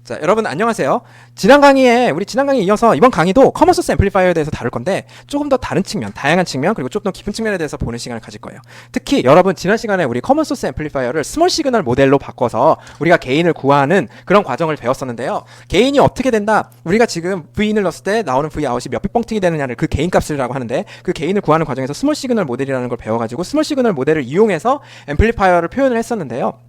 자, 여러분 안녕하세요. 지난 강의에 이어서 이번 강의도 커먼 소스 앰플리파이어에 대해서 다룰 건데 조금 더 다른 측면, 다양한 측면, 그리고 좀 더 깊은 측면에 대해서 보는 시간을 가질 거예요. 특히 여러분 지난 시간에 우리 커먼 소스 앰플리파이어를 스몰 시그널 모델로 바꿔서 우리가 게인을 구하는 그런 과정을 배웠었는데요. 게인이 어떻게 된다? 우리가 지금 V인을 넣었을 때 나오는 V아웃이 몇 빅 뻥튀기 되느냐를 그 게인 값이라고 하는데 그 게인을 구하는 과정에서 스몰 시그널 모델이라는 걸 배워가지고 스몰 시그널 모델을 이용해서 앰플리파이어를 표현을 했었는데요.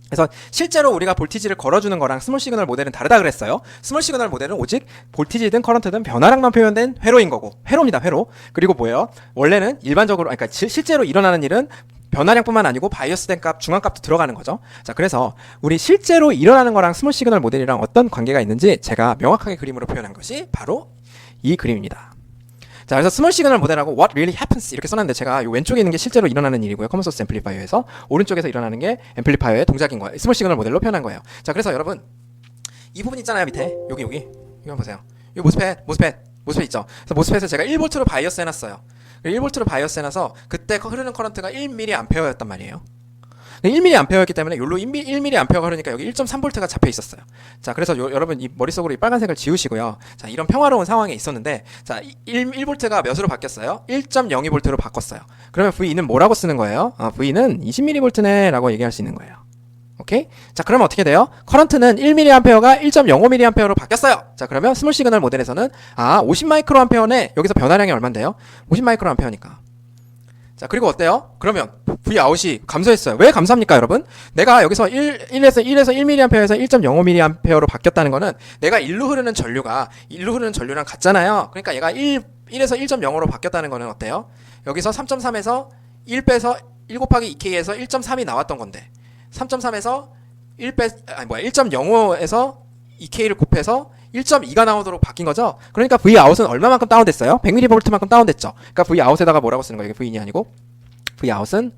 그래서 실제로 우리가 볼티지를 걸어주는 거랑 스몰 시그널 모델은 다르다 그랬어요. 스몰 시그널 모델은 오직 볼티지든 커런트든 변화량만 표현된 회로인 거고, 회로입니다, 회로. 그리고 뭐예요? 원래는 일반적으로, 그러니까 실제로 일어나는 일은 변화량뿐만 아니고 바이어스 된 값, 중앙값도 들어가는 거죠. 자, 그래서 우리 실제로 일어나는 거랑 스몰 시그널 모델이랑 어떤 관계가 있는지 제가 명확하게 그림으로 표현한 것이 바로 이 그림입니다. 자, 그래서 스몰 시그널 모델하고 what really happens 이렇게 써놨는데 제가 이 왼쪽에 있는 게 실제로 일어나는 일이고요. 커먼 소스 앰플리파이어에서 오른쪽에서 일어나는 게 앰플리파이어의 동작인 거예요. 스몰 시그널 모델로 표현한 거예요. 자, 그래서 여러분 이 부분 있잖아요. 밑에 여기 이거 한번 보세요. 이 모스펫 있죠. 그래서 모스펫을 제가 1V로 바이어스 해놨어요. 1V로 바이어스 해놔서 그때 흐르는 커런트가 1mA였단 말이에요. 1mA였기 때문에 여기로 1mA가 흐르니까 여기 1.3V가 잡혀 있었어요. 자, 그래서 여러분 이 머릿속으로 이 빨간색을 지우시고요. 자, 이런 평화로운 상황에 있었는데, 자, 1V가 몇으로 바뀌었어요? 1.02V로 바꿨어요. 그러면 V는 뭐라고 쓰는 거예요? V는 20mV네 라고 얘기할 수 있는 거예요. 오케이? 자, 그러면 어떻게 돼요? 커런트는 1mA가 1.05mA로 바뀌었어요. 자, 그러면 스몰 시그널 모델에서는 50마이크로암페어네. 여기서 변화량이 얼만데요? 50마이크로암페어니까. 자, 그리고 어때요? 그러면 V아웃이 감소했어요. 왜 감소합니까, 여러분? 내가 여기서 1에서 1mA에서 1.05mA로 바뀌었다는 거는 내가 일로 흐르는 전류랑 같잖아요. 그러니까 얘가 1에서 1.0으로 바뀌었다는 거는 어때요? 여기서 3.3에서 1 빼서 1 곱하기 2K에서 1.3이 나왔던 건데 3.3에서 1.05에서 2K를 곱해서 1.2가 나오도록 바뀐 거죠. 그러니까 V아웃은 얼마만큼 다운됐어요? 100mV만큼 다운됐죠. 그러니까 V아웃에다가 뭐라고 쓰는 거예요? 이게 V인이 아니고 V아웃은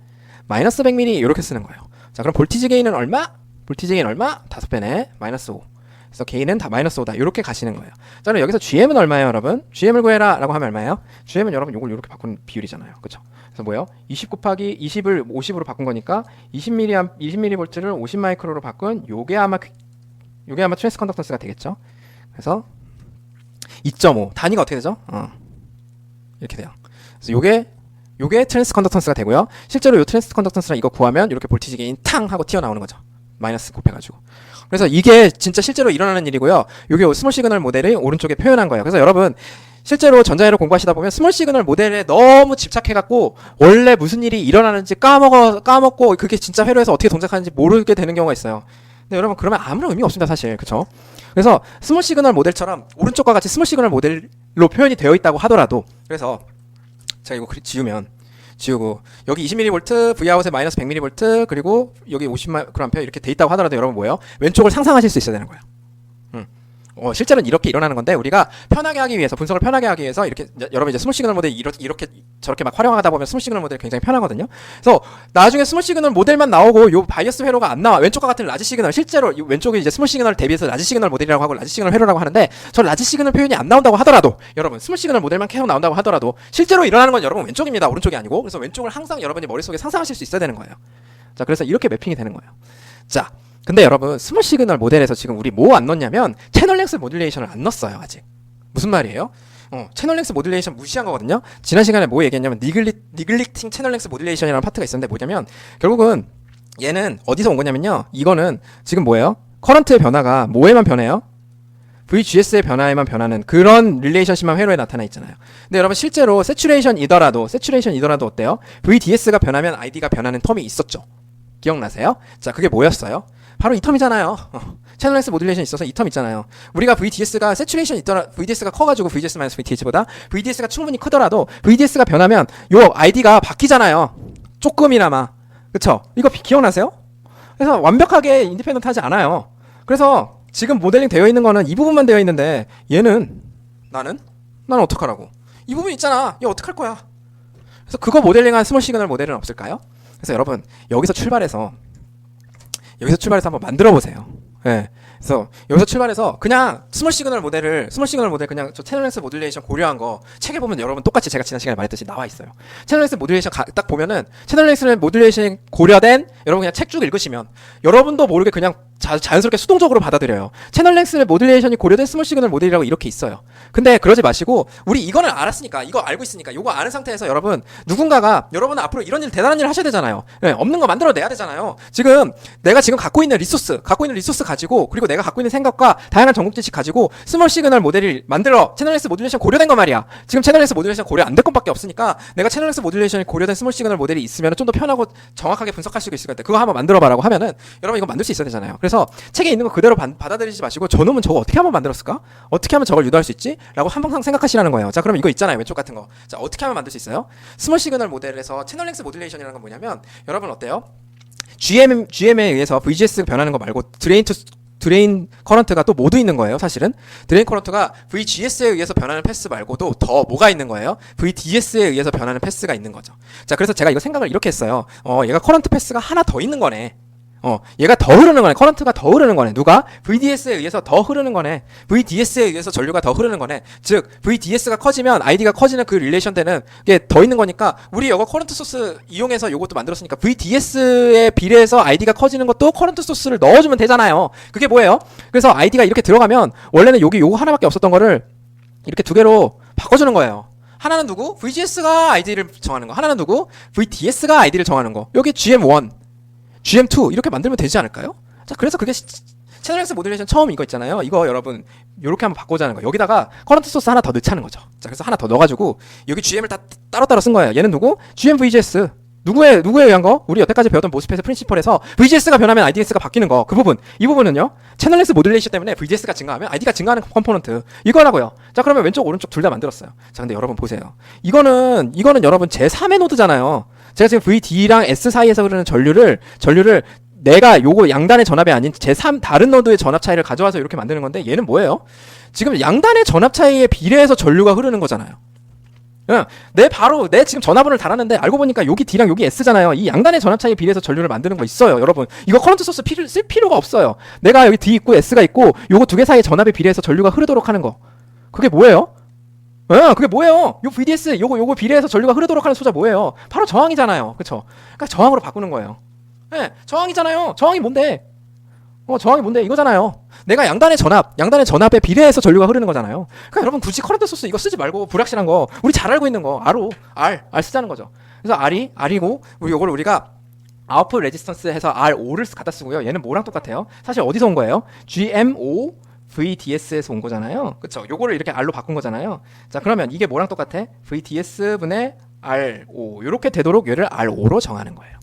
마이너스 100mV 이렇게 쓰는 거예요. 자, 그럼 볼티지 게인은 얼마? 볼티지 게인 얼마? 5배네. 마이너스 5. 그래서 게인은 다 마이너스 5다. 이렇게 가시는 거예요. 자, 그럼 여기서 GM은 얼마예요, 여러분? GM을 구해라 라고 하면 얼마예요? GM은 여러분 요걸 이렇게 바꾼 비율이잖아요. 그쵸? 그래서 뭐예요? 20 곱하기 20을 50으로 바꾼 거니까 20mV를 50 마이크로로 바꾼 요게 아마 트랜스 컨덕턴스가 되겠죠. 그래서 2.5 단위가 어떻게 되죠? 이렇게 돼요. 그래서 요게 트랜스 컨덕턴스가 되고요. 실제로 요 트랜스 컨덕턴스랑 이거 구하면 이렇게 볼티지 게인 탕 하고 튀어나오는 거죠. 마이너스 곱해가지고. 그래서 이게 진짜 실제로 일어나는 일이고요. 요게 스몰 시그널 모델이 오른쪽에 표현한 거예요. 그래서 여러분 실제로 전자회로 공부하시다 보면 스몰 시그널 모델에 너무 집착해갖고 원래 무슨 일이 일어나는지 까먹고 그게 진짜 회로에서 어떻게 동작하는지 모르게 되는 경우가 있어요. 근데 여러분 그러면 아무런 의미가 없습니다, 사실. 그쵸? 그래서 스몰 시그널 모델처럼 오른쪽과 같이 스몰 시그널 모델로 표현이 되어 있다고 하더라도, 그래서 제가 이거 지우고 여기 20mV, V아웃에 마이너스 100mV, 그리고 여기 50μA 이렇게 돼 있다고 하더라도 여러분 뭐예요? 왼쪽을 상상하실 수 있어야 되는 거예요. 실제로는 이렇게 일어나는 건데 우리가 편하게 하기 위해서, 분석을 편하게 하기 위해서 이렇게 여러분 이제 스몰 시그널 모델 이렇게 저렇게 막 활용하다 보면 스몰 시그널 모델이 굉장히 편하거든요. 그래서 나중에 스몰 시그널 모델만 나오고 요 바이어스 회로가 안 나와. 왼쪽과 같은 라지 시그널, 실제로 이 왼쪽이 이제 스몰 시그널 대비해서 라지 시그널 모델이라고 하고 라지 시그널 회로라고 하는데, 저 라지 시그널 표현이 안 나온다고 하더라도 여러분 스몰 시그널 모델만 계속 나온다고 하더라도 실제로 일어나는 건 여러분 왼쪽입니다, 오른쪽이 아니고. 그래서 왼쪽을 항상 여러분이 머릿속에 상상하실 수 있어야 되는 거예요. 자, 그래서 이렇게 매핑이 되는 거예요. 자, 근데 여러분 스몰 시그널 모델에서 지금 우리 뭐 안 넣었냐면 채널 랭스 모듈레이션을 안 넣었어요, 아직. 무슨 말이에요? 채널 랭스 모듈레이션 무시한 거거든요. 지난 시간에 뭐 얘기했냐면 니글릭팅 채널 랭스 모듈레이션이라는 파트가 있었는데 뭐냐면 결국은 얘는 어디서 온 거냐면요. 이거는 지금 뭐예요? 커런트의 변화가 뭐에만 변해요? VGS의 변화에만 변하는 그런 릴레이션십만 회로에 나타나 있잖아요. 근데 여러분 실제로 세츄레이션이더라도 어때요? VDS가 변하면 ID가 변하는 텀이 있었죠. 기억나세요? 자, 그게 뭐였어요? 바로 이 텀이잖아요. 채널 랭스 모듈레이션 있어서 이 텀 있잖아요. 우리가 VDS가 세츄레이션 있더라, VDS가 커가지고 VGS-VTH보다 VDS가 충분히 크더라도 VDS가 변하면 요 ID가 바뀌잖아요. 조금이나마. 그쵸? 이거 기억나세요? 그래서 완벽하게 인디펜던트 하지 않아요. 그래서 지금 모델링 되어 있는 거는 이 부분만 되어 있는데 얘는 나는 어떡하라고? 이 부분 있잖아. 얘 어떡할 거야? 그래서 그거 모델링한 스몰 시그널 모델은 없을까요? 그래서 여러분 여기서 출발해서 한번 만들어 보세요. 예. 그래서 여기서 출발해서 그냥 스몰 시그널 모델 그냥 저 채널 랭스 모듈레이션 고려한 거 책에 보면 여러분 똑같이 제가 지난 시간에 말했듯이 나와 있어요. 채널 랭스 모듈레이션 딱 보면은 채널 랭스 모듈레이션 고려된 여러분 그냥 책 쭉 읽으시면 여러분도 모르게 그냥 자연스럽게 수동적으로 받아들여요. 채널 랭스 모듈레이션이 고려된 스몰 시그널 모델이라고 이렇게 있어요. 근데 그러지 마시고 우리 이거는 알았으니까 이거 알고 있으니까 이거 아는 상태에서 여러분 누군가가 여러분은 앞으로 이런 일 대단한 일 하셔야 되잖아요. 네, 없는 거 만들어내야 되잖아요. 지금 내가 지금 갖고 있는 리소스 가지고 그리고 내가 갖고 있는 생각과 다양한 전국 지식 가지고 스몰 시그널 모델을 만들어 채널 랭스 모듈레이션 고려된 거 말이야. 지금 채널 랭스 모듈레이션 고려 안 될 것밖에 없으니까 내가 채널 랭스 모듈레이션이 고려된 스몰 시그널 모델이 있으면 좀 더 편하고 정확하게 분석할 수 있을 것 같아. 그거 한번 만들어봐라고 하면은 여러분 이거 만들 수 있어야 되잖아요. 그래서 책에 있는 거 그대로 받아들이지 마시고 저놈은 저거 어떻게 하면 만들었을까? 어떻게 하면 저걸 유도할 수 있지? 라고 항상 생각하시라는 거예요. 자, 그럼 이거 있잖아요. 왼쪽 같은 거. 자, 어떻게 하면 만들 수 있어요? 스몰 시그널 모델에서 채널 랭스 모듈레이션이라는 건 뭐냐면 여러분 어때요? GM에 의해서 VGS 변하는 거 말고 드레인 커런트가 또 모두 있는 거예요. 사실은 드레인 커런트가 VGS에 의해서 변하는 패스 말고도 더 뭐가 있는 거예요? VDS에 의해서 변하는 패스가 있는 거죠. 자, 그래서 제가 이거 생각을 이렇게 했어요. 얘가 커런트 패스가 하나 더 있는 거네. 얘가 더 흐르는 거네. 커런트가 더 흐르는 거네. 누가? VDS에 의해서 더 흐르는 거네. VDS에 의해서 전류가 더 흐르는 거네. 즉, VDS가 커지면 ID가 커지는 그 릴레이션 되는 게 더 있는 거니까 우리 이거 커런트 소스 이용해서 이것도 만들었으니까 VDS에 비례해서 ID가 커지는 것도 커런트 소스를 넣어주면 되잖아요. 그게 뭐예요? 그래서 ID가 이렇게 들어가면 원래는 여기 요거 하나밖에 없었던 거를 이렇게 두 개로 바꿔주는 거예요. 하나는 누구? VGS가 ID를 정하는 거. 하나는 누구? VDS가 ID를 정하는 거. 여기 GM1 GM2 이렇게 만들면 되지 않을까요? 자, 그래서 그게 채널 랭스 모듈레이션 처음 이거 있잖아요. 이거 여러분 요렇게 한번 바꾸자는 거예요. 여기다가 커런트 소스 하나 더 넣자는 거죠. 자, 그래서 하나 더 넣어가지고 여기 GM을 다 따로따로 쓴 거예요. 얘는 누구? GM VGS. 누구에 의한 거? 우리 여태까지 배웠던 모스펫의 프린시펄에서 VGS가 변하면 IDS가 바뀌는 거. 그 부분. 이 부분은요. 채널 랭스 모듈레이션 때문에 VGS가 증가하면 ID가 증가하는 컴포넌트. 이거라고요. 자, 그러면 왼쪽 오른쪽 둘 다 만들었어요. 자, 근데 여러분 보세요. 이거는 여러분 제3의 노드잖아요. 제가 지금 VD랑 S 사이에서 흐르는 전류를 내가 요거 양단의 전압이 아닌 제3 다른 노드의 전압 차이를 가져와서 이렇게 만드는 건데 얘는 뭐예요? 지금 양단의 전압 차이에 비례해서 전류가 흐르는 거잖아요. 내 지금 전압원을 달았는데 알고 보니까 여기 D랑 여기 S잖아요. 이 양단의 전압 차이에 비례해서 전류를 만드는 거 있어요. 여러분 이거 커런트 소스 쓸 필요가 없어요. 내가 여기 D 있고 S가 있고 요거 두 개 사이 전압에 비례해서 전류가 흐르도록 하는 거. 그게 뭐예요? 그게 뭐예요? 요 VDS 요거 비례해서 전류가 흐르도록 하는 소자 뭐예요? 바로 저항이잖아요. 그쵸? 그러니까 저항으로 바꾸는 거예요. 저항이잖아요. 저항이 뭔데? 저항이 뭔데? 이거잖아요. 내가 양단의 전압에 비례해서 전류가 흐르는 거잖아요. 그러니까 여러분 굳이 커런트 소스 이거 쓰지 말고 불확실한 거 우리 잘 알고 있는 거 R 쓰자는 거죠. 그래서 R이고 요걸 우리가 아웃풋 레지스턴스 해서 R5를 갖다 쓰고요. 얘는 뭐랑 똑같아요? 사실 어디서 온 거예요? GMO VDS에서 온 거잖아요. 그쵸? 요거를 이렇게 R로 바꾼 거잖아요. 자, 그러면 이게 뭐랑 똑같아? VDS분의 R5 요렇게 되도록 얘를 R5로 정하는 거예요.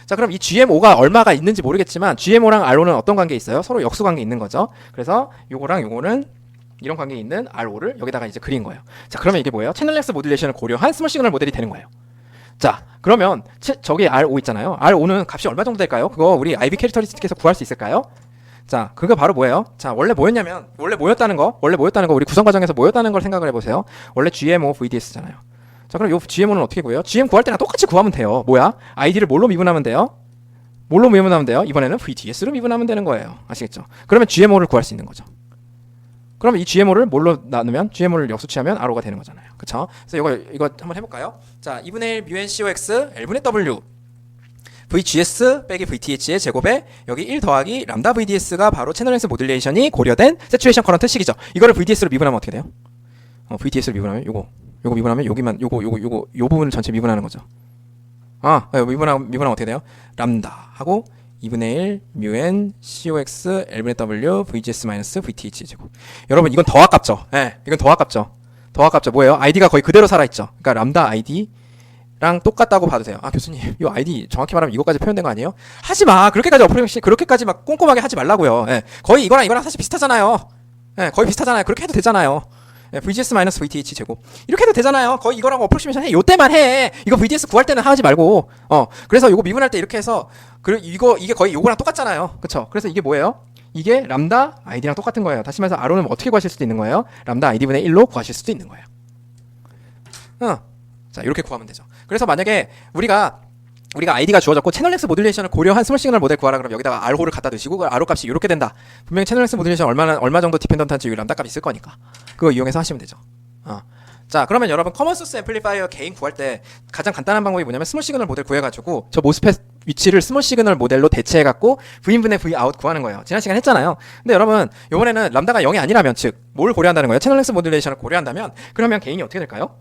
자, 그럼 이 GM5가 얼마가 있는지 모르겠지만 GM5랑 R5는 어떤 관계에 있어요? 서로 역수 관계에 있는 거죠. 그래서 요거랑 요거는 이런 관계에 있는 R5를 여기다가 이제 그린 거예요. 자, 그러면 이게 뭐예요? 채널 랭스 모듈레이션을 고려한 스몰 시그널 모델이 되는 거예요. 자, 그러면 저기 R5 있잖아요. R5는 값이 얼마 정도 될까요? 그거 우리 IB 캐릭터리스틱에서 구할 수 있을까요? 자, 그거 바로 뭐예요? 자, 원래 모였다는 거 우리 구성 과정에서 모였다는 걸 생각을 해보세요. 원래 GMO VDS잖아요. 자, 그럼 요 GMO는 어떻게 구해요? GM 구할 때랑 똑같이 구하면 돼요. 뭐야? ID를 뭘로 미분하면 돼요? 이번에는 VDS로 미분하면 되는 거예요. 아시겠죠? 그러면 GMO를 구할 수 있는 거죠. 그러면 이 GMO를 뭘로 나누면 GMO를 역수치하면 R호가 되는 거잖아요. 그쵸? 그래서 이거 한번 해볼까요? 자, 2분의 1 μNCOX L분의 W VGS 빼기 VTH의 제곱에 여기 1 더하기 람다 VDS가 바로 채널 랭스 모듈레이션이 고려된 세츄레이션 커런트 식이죠. 이거를 VDS로 미분하면 어떻게 돼요? VDS로 미분하면 요거 미분하면 여기만 요 부분을 전체 미분하는 거죠. 미분하면 어떻게 돼요? 람다 하고 2분의 1 μN COX L분의 W VGS 마이너스 VTH 제곱. 여러분 이건 더 아깝죠? 이건 더 아깝죠? 뭐예요? ID가 거의 그대로 살아있죠. 그러니까 람다 ID랑 똑같다고 봐도 돼요. 교수님 이 ID 정확히 말하면 이거까지 표현된 거 아니에요? 하지마. 그렇게까지 막 꼼꼼하게 하지 말라고요. 거의 이거랑 사실 비슷하잖아요. 거의 비슷하잖아요. 그렇게 해도 되잖아요. VGS 마이너스 VTH 제곱 이렇게 해도 되잖아요. 거의 이거랑 어프로시메이션 해. 요때만 해. 이거 VDS 구할 때는 하지 말고. 그래서 요거 미분할 때 이렇게 해서 이게 거의 요거랑 똑같잖아요. 그쵸? 그래서 이게 뭐예요? 이게 람다 ID랑 똑같은 거예요. 다시 말해서 R호는 어떻게 구하실 수도 있는 거예요? 람다 ID분의 1로 구하실 수도 있는 거예요. 자, 이렇게 구하면 되죠. 그래서 만약에 우리가 ID가 주어졌고 채널 랭스 모듈레이션을 고려한 스몰 시그널 모델 구하라 그러면 여기다가 R호를 갖다 두시고 그 R호 값이 이렇게 된다. 분명히 채널 랭스 모듈레이션 얼마 정도 디펜던트한지 이 람다 값이 있을 거니까 그거 이용해서 하시면 되죠. 자, 그러면 여러분 커먼 소스 앰플리파이어 게인 구할 때 가장 간단한 방법이 뭐냐면 스몰 시그널 모델 구해가지고 저 모스펫 위치를 스몰 시그널 모델로 대체해갖고 V인분의 Vout 구하는 거예요. 지난 시간 했잖아요. 근데 여러분 이번에는 람다가 0이 아니라면 즉 뭘 고려한다는 거예요? 채널 렉스 모듈레이션을 고려한다면 그러면 게인이 어떻게 될까요?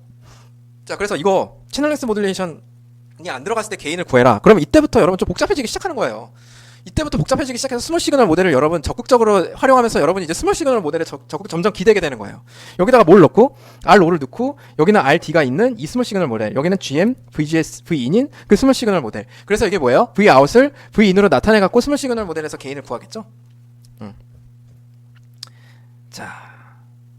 자, 그래서 이거 채널 렉스 모듈레이션이 안 들어갔을 때 게인을 구해라. 그러면 이때부터 여러분 좀 복잡해지기 시작하는 거예요. 이때부터 복잡해지기 시작해서 스몰 시그널 모델을 여러분 적극적으로 활용하면서 여러분이 이제 스몰 시그널 모델에 점점 기대게 되는 거예요. 여기다가 뭘 넣고 R5를 넣고 여기는 RD가 있는 이 스몰 시그널 모델, 여기는 GM, VGS, Vin인 그 스몰 시그널 모델. 그래서 이게 뭐예요? Vout을 Vin으로 나타내 갖고 스몰 시그널 모델에서 게인을 구하겠죠? 자,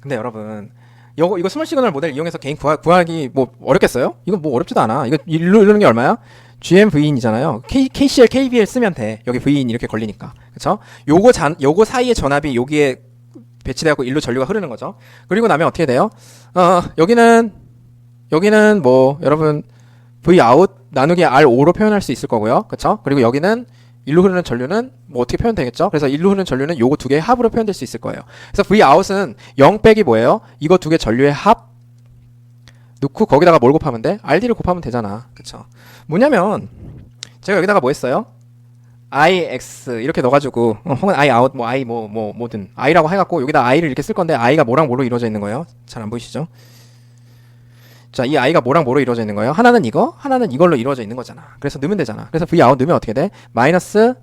근데 여러분 이거 스몰 시그널 모델 이용해서 게인 구하기 뭐 어렵겠어요? 이거 뭐 어렵지도 않아. 이거 이르는 게 얼마야? GM Vin이잖아요. KCL, KBL 쓰면 돼. 여기 Vin 이렇게 걸리니까. 그쵸? 요거 사이의 전압이 여기에 배치되고 일로 전류가 흐르는 거죠. 그리고 나면 어떻게 돼요? 여기는 뭐 여러분 Vout 나누기 R5로 표현할 수 있을 거고요. 그쵸? 그리고 여기는 일로 흐르는 전류는 뭐 어떻게 표현되겠죠? 그래서 일로 흐르는 전류는 요거 두 개의 합으로 표현될 수 있을 거예요. 그래서 Vout은 0 빼기 뭐예요? 이거 두 개 전류의 합 넣고 거기다가 뭘 곱하면 돼? RD를 곱하면 되잖아. 그쵸? 뭐냐면 제가 여기다가 뭐 했어요? IX 이렇게 넣어가지고 혹은 Iout 뭐 I 뭐든 I라고 해갖고 여기다 I를 이렇게 쓸 건데 I가 뭐랑 뭐로 이루어져 있는 거예요? 잘 안 보이시죠? 자, 이 I가 뭐랑 뭐로 이루어져 있는 거예요? 하나는 이거, 하나는 이걸로 이루어져 있는 거잖아. 그래서 넣으면 되잖아. 그래서 Vout 넣으면 어떻게 돼? 마이너스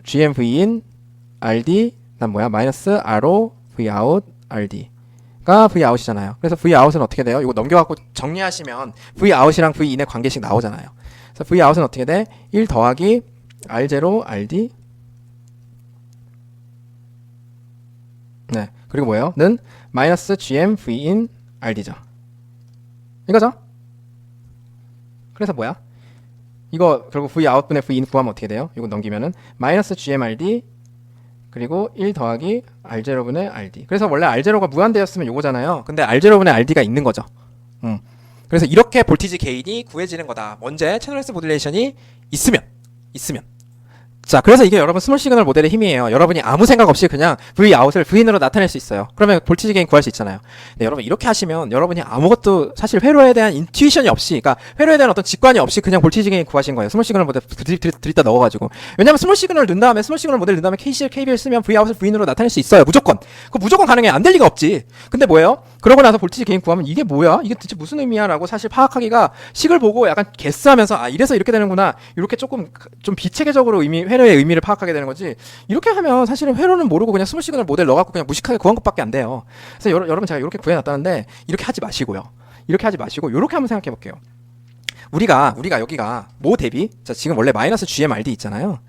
GMV인 RD 난 뭐야? 마이너스 RO Vout RD 가 Vout이잖아요. 그래서 Vout은 어떻게 돼요? 이거 넘겨갖고 정리하시면 Vout이랑 Vin의 관계식 나오잖아요. 그래서 Vout은 어떻게 돼? 1 더하기 R0 RD 네, 그리고 뭐예요? 는 마이너스 GM V인 RD죠. 이거죠? 그래서 뭐야? 이거 결국 Vout분의 Vin 구하면 어떻게 돼요? 이거 넘기면은 마이너스 GMRD 그리고 1 더하기 R0분의 RD. 그래서 원래 R0가 무한대였으면 요거잖아요. 근데 R0분의 RD가 있는 거죠. 그래서 이렇게 볼티지 게인이 구해지는 거다. 언제? 채널 렉스 모듈레이션이 있으면. 자, 그래서 이게 여러분 스몰 시그널 모델의 힘이에요. 여러분이 아무 생각 없이 그냥 Vout을 Vin으로 나타낼 수 있어요. 그러면 볼티지 게인 구할 수 있잖아요. 근데 여러분 이렇게 하시면 여러분이 아무것도 사실 회로에 대한 인투이션이 없이, 그러니까 회로에 대한 어떤 직관이 없이 그냥 볼티지 게인 구하신 거예요. 스몰 시그널 모델 들이다 넣어가지고. 왜냐면 스몰 시그널 넣은 다음에 스몰 시그널 모델 넣은 다음에 KCL, KBL 쓰면 Vout을 Vin으로 나타낼 수 있어요. 무조건. 그거 무조건 가능해. 안 될 리가 없지. 근데 뭐예요? 그러고 나서 볼티지 게인 구하면 이게 뭐야? 이게 대체 무슨 의미야? 라고 사실 파악하기가 식을 보고 약간 게스하면서 아, 이래서 이렇게 되는구나. 이렇게 조금 좀 비체계적으로 회로의 의미를 파악하게 되는 거지. 이렇게 하면 사실은 회로는 모르고 그냥 스몰 시그널 모델 넣어갖고 그냥 무식하게 구한 것밖에 안 돼요. 그래서 여러분 제가 이렇게 구해놨다는데 이렇게 하지 마시고요. 이렇게 하지 마시고 이렇게 한번 생각해 볼게요. 우리가 여기가 뭐 대비? 자, 지금 원래 마이너스 GMRD 있잖아요.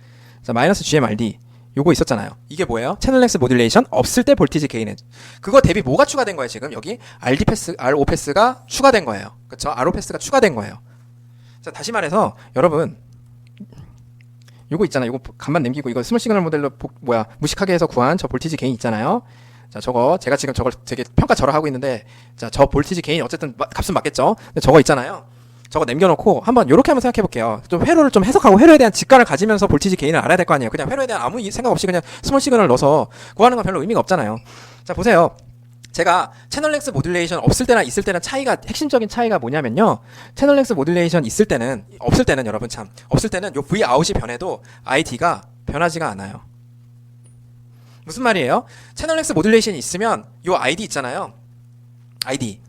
자, 마이너스 GMRD 요거 있었잖아요. 이게 뭐예요? 채널 렉스 모듈레이션 없을 때 볼티지 게인은 그거 대비 뭐가 추가된 거예요? 지금 여기 RD 패스, RO 패스가 추가된 거예요. 그쵸? RO 패스가 추가된 거예요. 자, 다시 말해서 여러분 요거 있잖아요. 요거 간만 남기고 이거 스몰 시그널 모델로 무식하게 해서 구한 저 볼티지 게인 있잖아요. 자, 저거 제가 지금 저걸 되게 평가절하 하고 있는데 자, 저 볼티지 게인 어쨌든 값은 맞겠죠? 근데 저거 있잖아요. 저거 남겨놓고 요렇게 한번 생각해 볼게요. 좀 회로를 좀 해석하고 회로에 대한 직관을 가지면서 볼티지 게인을 알아야 될 거 아니에요. 그냥 회로에 대한 아무 생각 없이 그냥 스몰 시그널 넣어서 구하는 건 별로 의미가 없잖아요. 자, 보세요. 제가 채널 렉스 모듈레이션 없을 때나 있을 때는 핵심적인 차이가 뭐냐면요. 채널 렉스 모듈레이션 없을 때는 여러분 없을 때는 요 Vout이 변해도 ID가 변하지가 않아요. 무슨 말이에요? 채널 렉스 모듈레이션이 있으면 요 ID 있잖아요. ID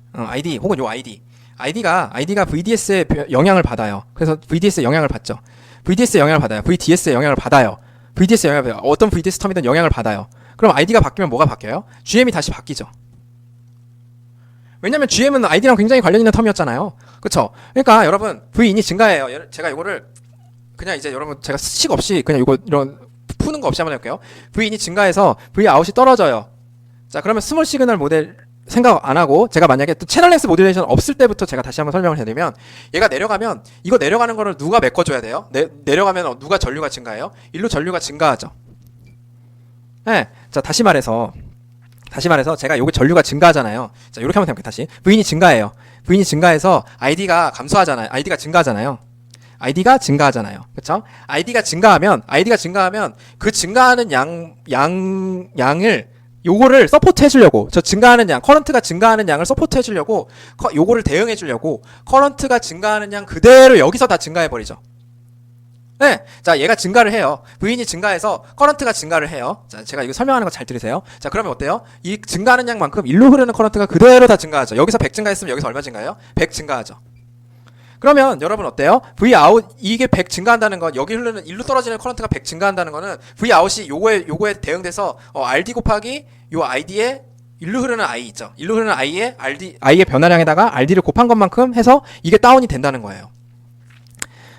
혹은 요 ID가 VDS에 영향을 받아요. 그래서 VDS에 영향을 받죠. VDS에 영향을 받아요. VDS에 영향을 받아요. VDS에 영향을 받아요. 어떤 VDS 텀이든 영향을 받아요. 그럼 ID가 바뀌면 뭐가 바뀌어요? GM이 다시 바뀌죠. 왜냐면 GM은 ID랑 굉장히 관련 있는 텀이었잖아요. 그쵸? 그러니까 여러분 Vin이 증가해요. 제가 이거를 그냥 이제 여러분 제가 식 없이 그냥 이런 푸는 거 없이 한번 해볼게요. Vin이 증가해서 Vout이 떨어져요. 자, 그러면 스몰 시그널 모델 생각 안 하고 제가 만약에 또 채널 렉스 모듈레이션 없을 때부터 제가 다시 한번 설명을 해드리면 얘가 내려가면 이거 내려가는 거를 누가 메꿔줘야 돼요? 내려가면 누가 전류가 증가해요? 일로 전류가 증가하죠. 네. 자, 다시 말해서 제가 요게 전류가 증가하잖아요. 자, 요렇게 한번 해볼게요. 다시 Vin이 증가해요. Vin이 증가해서 ID가 감소하잖아요. ID가 증가하잖아요. 그쵸? ID가 증가하면 그 증가하는 양을 요거를 서포트 해주려고 저 증가하는 양 커런트가 증가하는 양을 서포트 해주려고 요거를 대응해주려고 커런트가 증가하는 양 그대로 여기서 다 증가해버리죠. 네. 자, 얘가 증가를 해요. V인이 증가해서 커런트가 증가를 해요. 자, 제가 이거 설명하는 거 잘 들으세요. 자, 그러면 어때요? 이 증가하는 양만큼 일로 흐르는 커런트가 그대로 다 증가하죠. 여기서 100 증가했으면 여기서 얼마 증가해요? 100 증가하죠. 그러면 여러분 어때요? V 아웃 이게 100 증가한다는 건 여기 흐르는 일로 떨어지는 커런트가 100 증가한다는 거는 V 아웃이 요거에 대응돼서 RD 곱하기 요 ID에 일로 흐르는 I 있죠. 일로 흐르는 I의 변화량에다가 RD를 곱한 것만큼 해서 이게 다운이 된다는 거예요.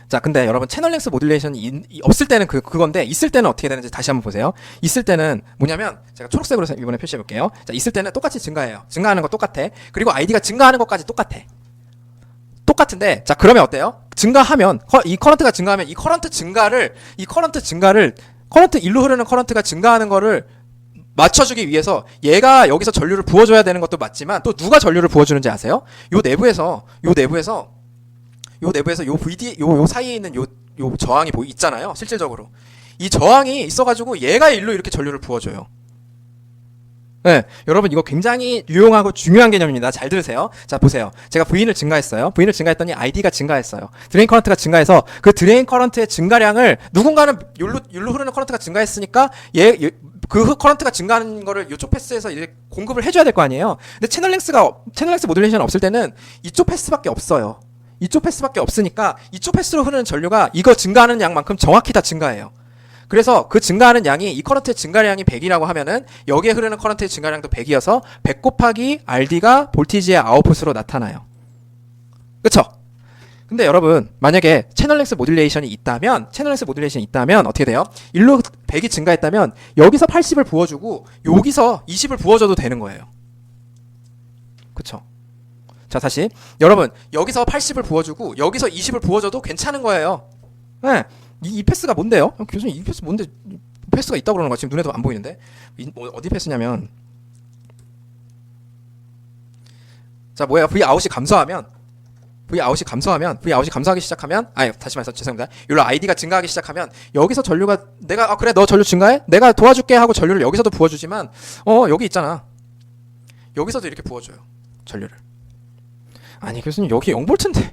자, 근데 여러분 채널 랭스 모듈레이션이 없을 때는 그건데 있을 때는 어떻게 되는지 다시 한번 보세요. 있을 때는 뭐냐면 제가 초록색으로 이번에 표시해 볼게요. 자, 있을 때는 똑같이 증가해요. 증가하는 거 똑같아. 그리고 ID가 증가하는 것까지 똑같아. 똑같은데 자, 그러면 어때요? 증가하면 이 커런트가 증가하면 이 커런트 증가를 커런트 일로 흐르는 커런트가 증가하는 거를 맞춰주기 위해서 얘가 여기서 전류를 부어줘야 되는 것도 맞지만 또 누가 전류를 부어주는지 아세요? 요 내부에서 요 VD 요 사이에 있는 요 저항이 있잖아요. 실질적으로 이 저항이 있어가지고 얘가 일로 이렇게 전류를 부어줘요. 네, 여러분 이거 굉장히 유용하고 중요한 개념입니다. 잘 들으세요. 자, 보세요. 제가 V인을 증가했어요. V인을 증가했더니 ID가 증가했어요. 드레인 커런트가 증가해서 그 드레인 커런트의 증가량을 누군가는 율로 흐르는 커런트가 증가했으니까 그 커런트가 증가하는 거를 이쪽 패스에서 이제 공급을 해줘야 될 거 아니에요. 근데 채널 랭스 모듈레이션 없을 때는 이쪽 패스밖에 없어요. 이쪽 패스밖에 없으니까 이쪽 패스로 흐르는 전류가 이거 증가하는 양만큼 정확히 다 증가해요. 그래서 그 증가하는 양이 이 커런트의 증가량이 100이라고 하면은 여기에 흐르는 커런트의 증가량도 100이어서 100 곱하기 RD가 볼티지의 아웃풋으로 나타나요. 그쵸? 근데 여러분 만약에 채널 랭스 모듈레이션이 있다면 어떻게 돼요? 일로 100이 증가했다면 여기서 80을 부어주고 여기서 20을 부어줘도 되는 거예요. 그쵸? 자, 다시 여러분 여기서 80을 부어주고 여기서 20을 부어줘도 괜찮은 거예요. 네. 이 패스가 뭔데요? 교수님 이 패스 뭔데? 패스가 있다고 그러는 거야. 지금 눈에도 안 보이는데 어디 패스냐면 자, 뭐야? V 아웃이 감소하면 V 아웃이 감소하기 시작하면 다시 말해서 죄송합니다. 여기로 ID가 증가하기 시작하면 여기서 전류가 내가 그래 너 전류 증가해? 내가 도와줄게 하고 전류를 여기서도 부어주지만 여기 있잖아. 여기서도 이렇게 부어줘요. 전류를. 아니 교수님 여기 0V인데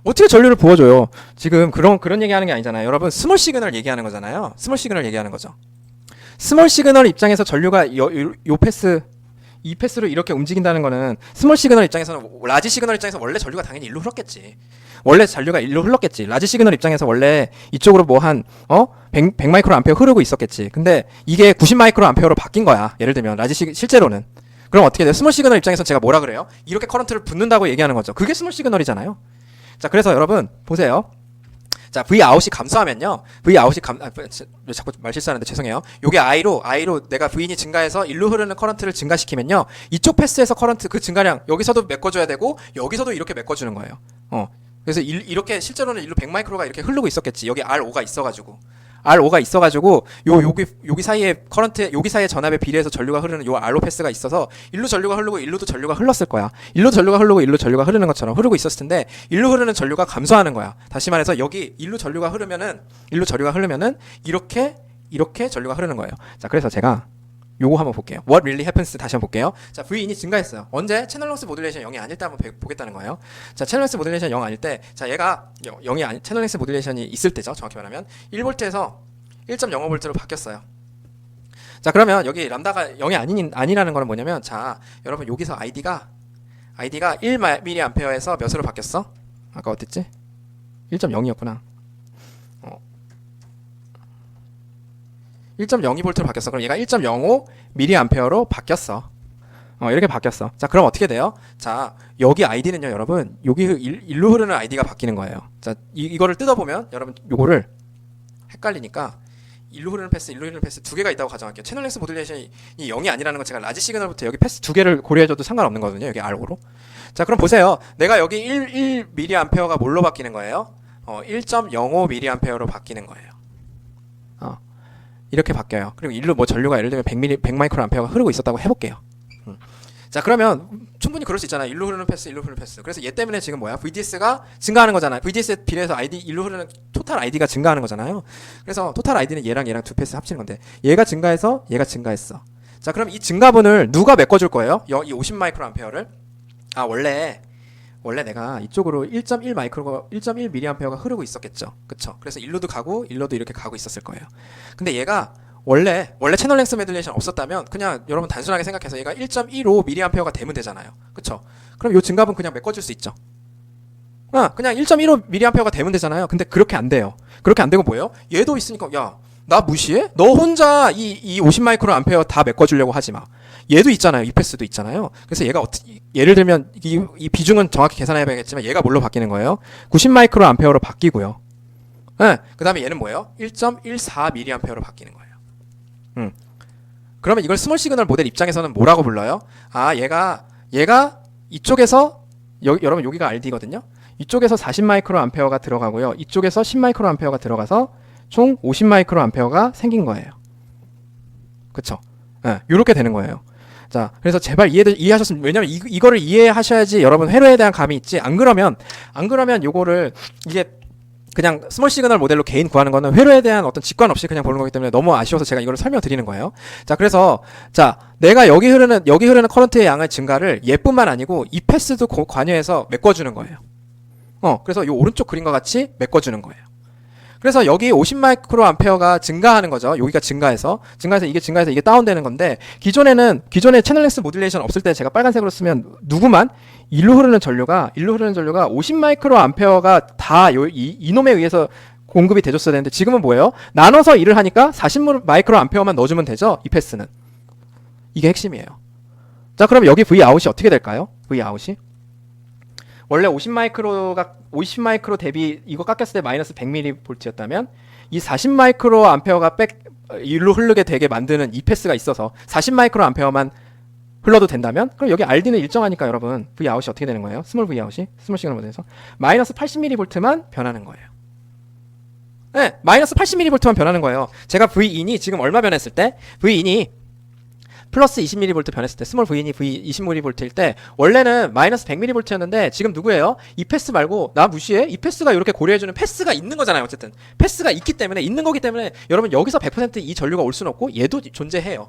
어떻게 전류를 부어줘요? 지금 그런 얘기하는 게 아니잖아요. 여러분 스몰 시그널 얘기하는 거잖아요. 스몰 시그널 얘기하는 거죠. 스몰 시그널 입장에서 전류가 요 패스 이 패스로 이렇게 움직인다는 거는 스몰 시그널 입장에서는 라지 시그널 입장에서 원래 전류가 당연히 일로 흘렀겠지. 원래 전류가 일로 흘렀겠지. 라지 시그널 입장에서 원래 이쪽으로 뭐 한 100 마이크로 암페어 흐르고 있었겠지. 근데 이게 90 마이크로 암페어로 바뀐 거야. 예를 들면 실제로는. 그럼 어떻게 돼요? 스몰 시그널 입장에서 제가 뭐라 그래요? 이렇게 커런트를 붓는다고 얘기하는 거죠. 그게 스몰 시그널이잖아요. 자, 그래서 여러분 보세요. 자, V 아웃이 감소하면요. 자꾸 말 실수하는데 죄송해요. 요게 I로 내가 V인이 증가해서 일로 흐르는 커런트를 증가시키면요. 이쪽 패스에서 커런트 그 증가량 여기서도 메꿔줘야 되고 여기서도 이렇게 메꿔주는 거예요. 그래서 이렇게 실제로는 일로 100 마이크로가 이렇게 흐르고 있었겠지. 여기 R5가 있어가지고 여기 사이에 여기 사이에 전압에 비례해서 전류가 흐르는 요 R5 패스가 있어서 일로 전류가 흐르고 일로도 전류가 흘렀을 거야. 일로 전류가 흐르고 일로 전류가 흐르는 것처럼 흐르고 있었을 텐데 일로 흐르는 전류가 감소하는 거야. 다시 말해서 여기 일로 전류가 흐르면은 이렇게 전류가 흐르는 거예요. 자, 그래서 제가 요거 한번 볼게요. What really happens 다시 한번 볼게요. 자, V인이 증가했어요. 언제? 채널 롱스 모듈레이션 0이 아닐 때 한번 보겠다는 거예요. 자, 채널 롱스 모듈레이션 0 아닐 때, 자, 얘가 채널 롱스 모듈레이션이 있을 때죠. 정확히 말하면 1V에서 1.05V로 바뀌었어요. 자, 그러면 여기 람다가 0이 아니라는 거는 뭐냐면, 자, 여러분 여기서 ID가 1mA에서 몇으로 바뀌었어? 아까 어땠지? 1.0이었구나. 1.02V로 바뀌었어. 그럼 얘가 1.05mA로 바뀌었어. 이렇게 바뀌었어. 자, 그럼 어떻게 돼요? 자, 여기 ID는요, 여러분, 여기 일로 흐르는 ID가 바뀌는 거예요. 자, 이거를 뜯어보면, 여러분, 요거를 헷갈리니까, 일로 흐르는 패스 두 개가 있다고 가정할게요. 채널 랭스 모듈레이션이 0이 아니라는 건 제가 라지 시그널부터 여기 패스 두 개를 고려해줘도 상관없는 거거든요. 여기 R로. 자, 그럼 보세요. 내가 여기 1mA가 뭘로 바뀌는 거예요? 1.05mA로 바뀌는 거예요. 이렇게 바뀌어요. 그리고 일로 뭐 전류가 예를 들면 100 마이크로 암페어가 흐르고 있었다고 해볼게요. 자, 그러면 충분히 그럴 수 있잖아요. 일로 흐르는 패스. 그래서 얘 때문에 지금 뭐야? VDS가 증가하는 거잖아요. VDS에 비례해서 일로 흐르는 토탈 ID가 증가하는 거잖아요. 그래서 토탈 ID는 얘랑 두 패스 합치는 건데 얘가 증가해서 얘가 증가했어. 자, 그럼 이 증가분을 누가 메꿔줄 거예요? 이 50 마이크로 암페어를 원래 원래 내가 이쪽으로 1.1 마이크로가 1.1 미리암페어가 흐르고 있었겠죠. 그쵸? 그래서 일로도 가고 일로도 이렇게 가고 있었을 거예요. 근데 얘가 원래 채널 랭스 모듈레이션 없었다면 그냥 여러분 단순하게 생각해서 얘가 1.15 미리암페어가 되면 되잖아요. 그쵸? 그럼 요 증갑은 그냥 메꿔줄 수 있죠. 그냥 1.15 미리암페어가 되면 되잖아요. 근데 그렇게 안 돼요. 그렇게 안 되고 뭐예요? 얘도 있으니까 야, 나 무시해? 너 혼자 이 50 마이크로 암페어 다 메꿔주려고 하지 마. 얘도 있잖아요. 이 패스도 있잖아요. 그래서 얘가 예를 들면 이 비중은 정확히 계산해봐야겠지만 얘가 뭘로 바뀌는 거예요? 90 마이크로 암페어로 바뀌고요. 그 다음에 얘는 뭐예요? 1.14 미리암페어로 바뀌는 거예요. 그러면 이걸 스몰 시그널 모델 입장에서는 뭐라고 불러요? 얘가 이쪽에서 여러분 여기가 RD거든요. 이쪽에서 40 마이크로 암페어가 들어가고요. 이쪽에서 10 마이크로 암페어가 들어가서 총 50 마이크로 암페어가 생긴 거예요. 그쵸? 이렇게 되는 거예요. 자, 그래서 제발 이해하셨으면, 왜냐면 이거를 이해하셔야지 여러분 회로에 대한 감이 있지. 안 그러면 요거를 이게 그냥 스몰 시그널 모델로 개인 구하는 거는 회로에 대한 어떤 직관 없이 그냥 보는 거기 때문에 너무 아쉬워서 제가 이거를 설명드리는 거예요. 자, 그래서 내가 여기 흐르는 커런트의 양의 증가를 얘뿐만 아니고 이 패스도 관여해서 메꿔주는 거예요. 그래서 이 오른쪽 그림과 같이 메꿔주는 거예요. 그래서 여기 50 마이크로 암페어가 증가하는 거죠. 여기가 증가해서 이게 다운되는 건데, 기존에 채널 랭스 모듈레이션 없을 때 제가 빨간색으로 쓰면 일로 흐르는 전류가 50 마이크로 암페어가 다 이놈에 의해서 공급이 돼줬어야 되는데, 지금은 뭐예요? 나눠서 일을 하니까 40 마이크로 암페어만 넣어주면 되죠. 이 패스는. 이게 핵심이에요. 자, 그럼 여기 V 아웃이 어떻게 될까요? V 아웃이 원래 50 마이크로 대비 이거 깎였을 때 마이너스 100mV였다면 이 40 마이크로 암페어가 일로 흐르게 되게 만드는 이 패스가 있어서 40 마이크로 암페어만 흘러도 된다면, 그럼 여기 RD는 일정하니까 여러분 V 아웃이 어떻게 되는 거예요? 스몰 V 아웃이 스몰 시그널 모델에서 마이너스 80mV만 변하는 거예요. 네, 마이너스 80mV만 변하는 거예요. 제가 V인이 지금 얼마 변했을 때, V인이 플러스 20mV 변했을 때, 스몰 V인이 V 20mV일 때 원래는 마이너스 100mV였는데 지금 누구예요? 이 패스 말고 나 무시해? 이 패스가 이렇게 고려해주는 패스가 있는 거잖아요. 어쨌든 패스가 있기 때문에, 있는 거기 때문에 여러분 여기서 100%이 전류가 올 수는 없고 얘도 존재해요.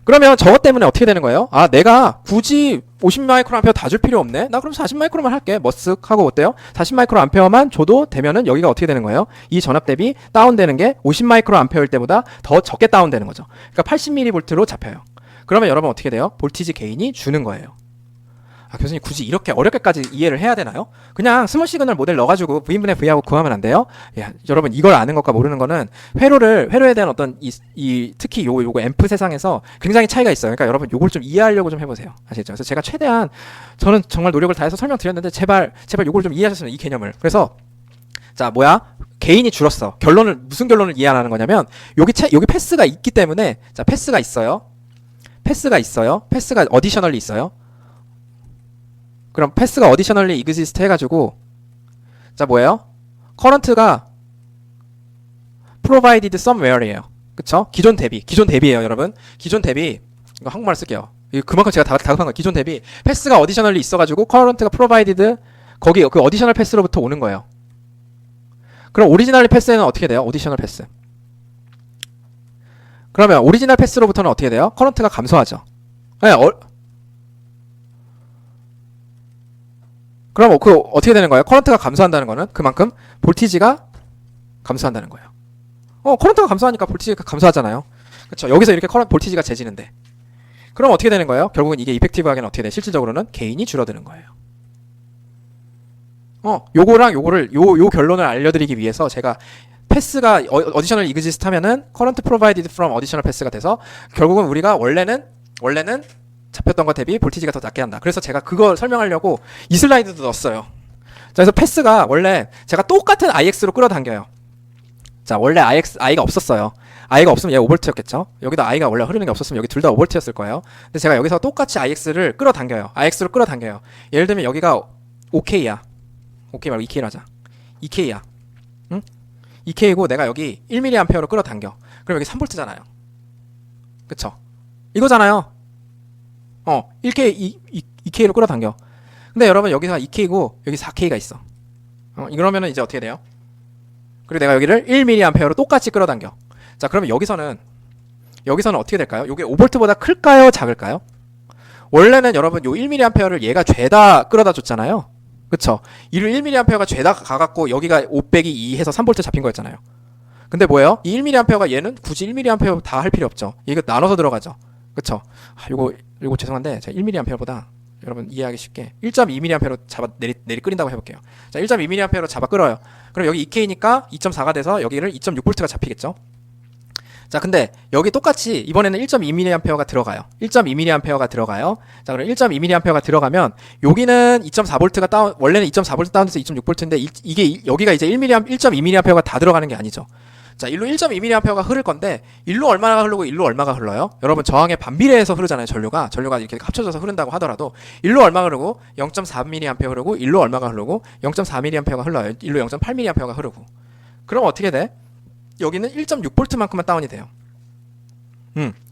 그러면 저것 때문에 어떻게 되는 거예요? 내가 굳이 50 마이크로 암페어 다 줄 필요 없네? 나 그럼 40 마이크로만 할게. 머쓱 하고 어때요? 40 마이크로 암페어만 줘도 되면은 여기가 어떻게 되는 거예요? 이 전압 대비 다운되는 게 50 마이크로 암페어일 때보다 더 적게 다운되는 거죠. 그러니까 80mV로 잡혀요. 그러면 여러분 어떻게 돼요? 볼티지 게인이 주는 거예요. 교수님 굳이 이렇게 어렵게까지 이해를 해야 되나요? 그냥 스몰 시그널 모델 넣어가지고 V분의 V하고 구하면 안 돼요? 여러분 이걸 아는 것과 모르는 거는 회로에 대한 어떤 특히 요거 앰프 세상에서 굉장히 차이가 있어요. 그러니까 여러분 요걸 좀 이해하려고 좀 해보세요. 아시죠? 그래서 제가 최대한 저는 정말 노력을 다해서 설명드렸는데 제발 요걸 좀 이해하셨으면, 이 개념을. 그래서 개인이 줄었어. 무슨 결론을 이해 안 하는 거냐면 여기 패스가 있기 때문에, 패스가 있어요. 패스가 어디셔널리 있어요. 그럼 패스가 어디셔널리 exist 해가지고 뭐예요? 커런트가 provided somewhere예요. 그쵸? 기존 대비예요, 여러분. 기존 대비, 이거 한국말 쓸게요. 그만큼 제가 다급한 거예요. 기존 대비 패스가 어디셔널리 있어가지고 커런트가 provided 거기 그 어디셔널 패스로부터 오는 거예요. 그럼 오리지널 패스는 어떻게 돼요? 오디셔널 패스. 그러면 오리지널 패스로부터는 어떻게 돼요? 커런트가 감소하죠. 네, 그럼 어떻게 되는 거예요? 커런트가 감소한다는 거는 그만큼 볼티지가 감소한다는 거예요. 커런트가 감소하니까 볼티지가 감소하잖아요. 그렇죠? 여기서 이렇게 볼티지가 재지는데, 그럼 어떻게 되는 거예요? 결국은 이게 이펙티브하게는 어떻게 돼? 실질적으로는 게인이 줄어드는 거예요. 요거랑 요거를 요 결론을 알려드리기 위해서 제가 패스가 어디셔널 이그지스트 하면은 커런트 프로바이디드 프롬 어디셔널 패스가 돼서 결국은 우리가 원래는 잡혔던 것 대비 볼티지가 더 낮게 한다. 그래서 제가 그걸 설명하려고 이 슬라이드도 넣었어요. 자, 그래서 패스가 원래 제가 똑같은 IX로 끌어당겨요. 자, 원래 I가 없었어요. I가 없으면 얘가 5V였겠죠? 여기도 I가 원래 흐르는 게 없었으면 여기 둘 다 5V였을 거예요. 근데 제가 여기서 똑같이 IX를 끌어당겨요. 예를 들면 여기가 5K야. 5K 말고 2K로 하자. 2K야. 응? 2K고 내가 여기 1mA로 끌어당겨. 그럼 여기 3V잖아요. 그쵸? 이거잖아요. 1K, 2K로 끌어당겨. 근데 여러분 여기서 2K고 여기 4K가 있어. 이러면은 이제 어떻게 돼요? 그리고 내가 여기를 1mA로 똑같이 끌어당겨. 자, 그러면 여기서는 어떻게 될까요? 이게 5V보다 클까요? 작을까요? 원래는 여러분 요 1mA를 얘가 죄다 끌어다 줬잖아요. 그쵸? 이를 1mA가 죄다 가갖고 여기가 500이 2 해서 3V 잡힌 거였잖아요. 근데 뭐예요? 이 1mA가 얘는 굳이 1mA 다 할 필요 없죠. 이거 나눠서 들어가죠. 그쵸? 요거 죄송한데 제가 1mA보다 여러분 이해하기 쉽게 1.2mA로 잡아 내리 끓인다고 해볼게요. 자, 1.2mA로 잡아 끓어요. 그럼 여기 2K니까 2.4가 돼서 여기를 2.6V가 잡히겠죠? 자, 근데 여기 똑같이 이번에는 1.2mA가 들어가요. 1.2mA가 들어가요. 자, 그럼 1.2mA가 들어가면 여기는 2.4V가 다운, 원래는 2.4V 다운돼서 2.6V인데 이게 여기가 이제 1.2mA가 다 들어가는 게 아니죠. 자, 일로 1.2mA가 흐를 건데 일로 얼마가 흐르고 일로 얼마가 흘러요? 여러분 저항에 반비례해서 흐르잖아요. 전류가 이렇게 합쳐져서 흐른다고 하더라도 일로 얼마 흐르고 0.4mA 흐르고 일로 얼마가 흐르고 0.4mA가 흘러요. 일로 0.8mA가 흐르고. 그럼 어떻게 돼? 여기는 1.6V만큼만 다운이 돼요.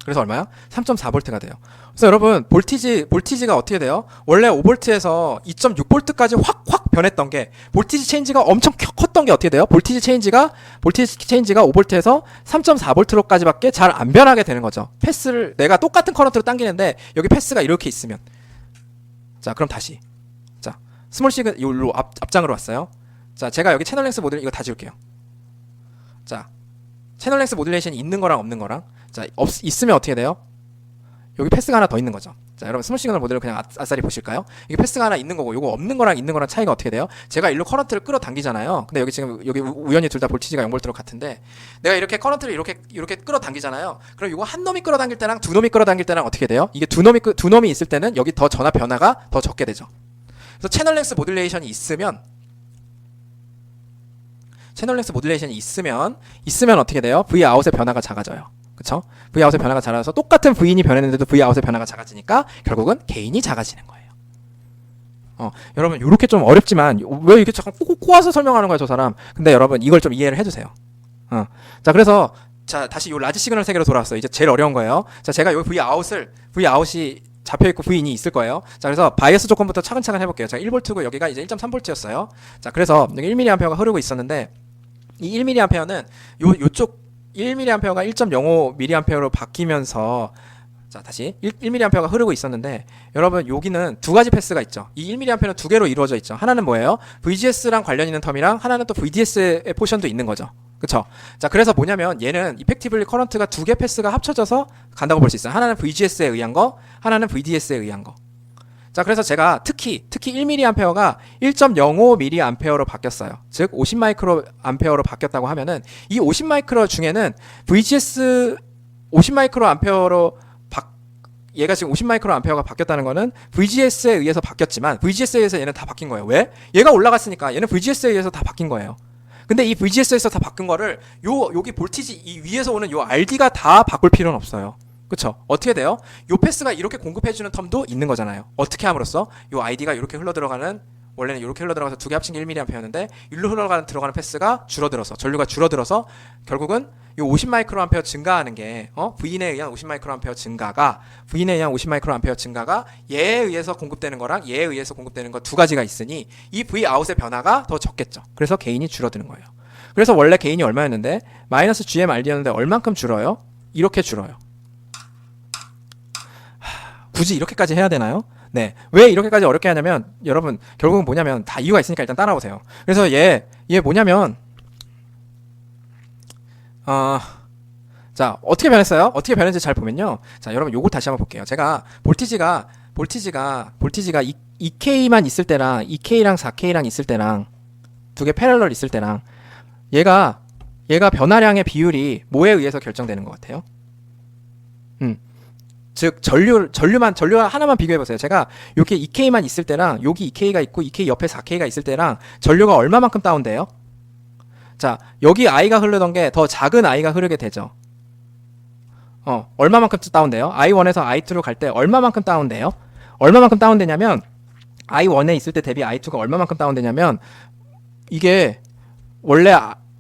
그래서 얼마야? 3.4V가 돼요. 그래서 여러분 볼티지가 어떻게 돼요? 원래 5V에서 2.6V까지 확 변했던 게 볼티지 체인지가 엄청 컸던 게 어떻게 돼요? 볼티지 체인지가 5V에서 3.4V로까지밖에 잘 안 변하게 되는 거죠. 패스를 내가 똑같은 커런트로 당기는데 여기 패스가 이렇게 있으면, 자, 그럼 다시, 자, 스몰 C가 여기로 앞장으로 왔어요. 자, 제가 여기 채널 랭스 모델 이거 다 지울게요. 자, 채널 랭스 모듈레이션이 있는 거랑 없는 거랑, 자, 있으면 어떻게 돼요? 여기 패스가 하나 더 있는 거죠. 자, 여러분 스몰 시그널 모델을 그냥 아싸리 보실까요? 이게 패스가 하나 있는 거고, 요거 없는 거랑 있는 거랑 차이가 어떻게 돼요? 제가 일로 커런트를 끌어당기잖아요. 근데 여기 지금 여기 우연히 둘 다 볼티지가 0V로 같은데, 내가 이렇게 커런트를 이렇게 끌어당기잖아요. 그럼 요거 한 놈이 끌어당길 때랑 두 놈이 끌어당길 때랑 어떻게 돼요? 이게 두 놈이 있을 때는 여기 더 전압 변화가 더 적게 되죠. 그래서 채널 랭스 모듈레이션이 있으면 어떻게 돼요? V 아웃의 변화가 작아져요. 그쵸? V 아웃의 변화가 작아서 똑같은 V인이 변했는데도 V 아웃의 변화가 작아지니까 결국은 게인이 작아지는 거예요. 여러분 이렇게 좀 어렵지만 왜 이렇게 잠깐 꼬아서 설명하는 거야 저 사람. 근데 여러분 이걸 좀 이해를 해주세요. 자, 그래서 자, 다시 요 라지 시그널 세계로 돌아왔어요. 이제 제일 어려운 거예요. 자, 제가 요 V 아웃이 잡혀있고 V인이 있을 거예요. 자, 그래서 바이어스 조건부터 차근차근 해볼게요. 자, 1V고 여기가 이제 1.3V였어요. 자, 그래서 여기 1mA가 흐르고 있었는데 이 1mA는 요쪽 1mA가 1.05mA로 바뀌면서, 자, 다시 1mA가 흐르고 있었는데 여러분 여기는 두 가지 패스가 있죠. 이 1mA는 두 개로 이루어져 있죠. 하나는 뭐예요? VGS랑 관련 있는 텀이랑 하나는 또 VDS의 포션도 있는 거죠. 그쵸? 자, 그래서 뭐냐면 얘는 이펙티블리 커런트가 두 개 패스가 합쳐져서 간다고 볼 수 있어요. 하나는 VGS에 의한 거, 하나는 VDS에 의한 거. 자, 그래서 제가 특히 1mA가 1.05mA로 바뀌었어요. 즉 50마이크로암페어로 바뀌었다고 하면은 이 50마이크로 중에는 VGS 50마이크로암페어로 얘가 지금 50마이크로암페어가 바뀌었다는 거는 VGS에 의해서 바뀌었지만 VGS에 의해서 얘는 다 바뀐 거예요. 왜? 얘가 올라갔으니까 얘는 VGS에 의해서 다 바뀐 거예요. 근데 이 VGS에서 다 바꾼 거를 여기 볼티지 이 위에서 오는 요 RD가 다 바꿀 필요는 없어요. 그쵸? 어떻게 돼요? 요 패스가 이렇게 공급해주는 텀도 있는 거잖아요. 어떻게 함으로써 요 ID가 이렇게 흘러들어가는, 원래는 이렇게 흘러들어가서 두 개 합친 게 1mA였는데 일로 들어가는 패스가 줄어들어서, 전류가 줄어들어서 결국은 요 50마이크로암페어 증가하는 게 V인에 의한 50마이크로암페어 증가가 얘에 의해서 공급되는 거랑 얘에 의해서 공급되는 거 두 가지가 있으니 이 V 아웃의 변화가 더 적겠죠. 그래서 게인이 줄어드는 거예요. 그래서 원래 게인이 얼마였는데 마이너스 GMRD였는데 얼만큼 줄어요? 이렇게 줄어요. 굳이 이렇게까지 해야 되나요? 네. 왜 이렇게까지 어렵게 하냐면 여러분 결국은 뭐냐면 다 이유가 있으니까 일단 따라오세요. 그래서 얘 뭐냐면 자, 어떻게 변했어요? 어떻게 변했는지 잘 보면요. 자, 여러분 요걸 다시 한번 볼게요. 제가 볼티지가 2K만 있을 때랑 2K랑 4K랑 있을 때랑 두 개 패럴럴 있을 때랑 얘가 변화량의 비율이 뭐에 의해서 결정되는 것 같아요? 즉 전류 하나만 비교해 보세요. 제가 여기 2K만 있을 때랑 여기 2K가 있고 2K 옆에 4K가 있을 때랑 전류가 얼마만큼 다운돼요? 자, 여기 I가 흐르던 게 더 작은 I가 흐르게 되죠. 얼마만큼 다운돼요? I1에서 I2로 갈 때 얼마만큼 다운돼요? 얼마만큼 다운되냐면 I1에 있을 때 대비 I2가 얼마만큼 다운되냐면 이게 원래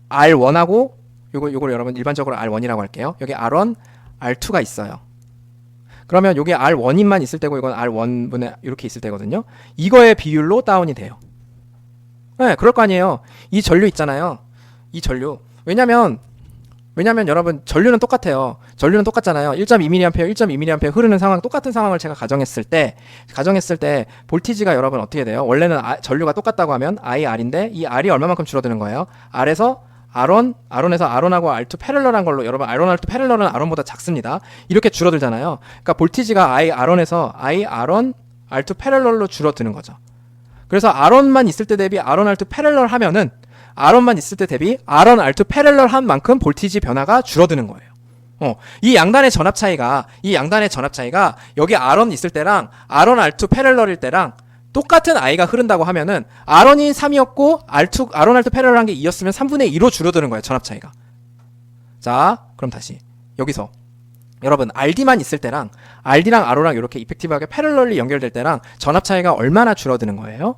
R1하고 요걸 여러분 일반적으로 R1이라고 할게요. 여기 R1, R2가 있어요. 그러면 요게 R1인만 있을 때고 이건 R1분의 이렇게 있을 때거든요. 이거의 비율로 다운이 돼요. 네, 그럴 거 아니에요. 이 전류 있잖아요. 이 전류. 왜냐면 왜냐면 여러분 전류는 똑같아요. 전류는 똑같잖아요. 1.2mA, 1.2mA 흐르는 상황 똑같은 상황을 제가 가정했을 때 볼티지가 여러분 어떻게 돼요? 원래는 전류가 똑같다고 하면 IR인데 이 R이 얼마만큼 줄어드는 거예요? R에서 R에서 R1하고 R2 패럴럴한 걸로 여러분 R1, R2 패럴럴은 R1보다 작습니다. 이렇게 줄어들잖아요. 그러니까 볼티지가 R1에서 R1, R2 패럴럴로 줄어드는 거죠. 그래서 R1만 있을 때 대비 R1, R2 패럴럴 하면은 R1만 있을 때 대비 R1, R2 패럴럴 한 만큼 볼티지 변화가 줄어드는 거예요. 이 양단의 전압 차이가 여기 R1 있을 때랑 R1, R2 패럴럴일 때랑 똑같은 I가 흐른다고 하면은 R1이 3이었고 R1, R2 패럴럴한 게 2였으면 3분의 2로 줄어드는 거예요. 전압 차이가. 자, 그럼 다시 여기서 여러분 RD만 있을 때랑 RD랑 RO랑 이렇게 이펙티브하게 패럴럴리 연결될 때랑 전압 차이가 얼마나 줄어드는 거예요?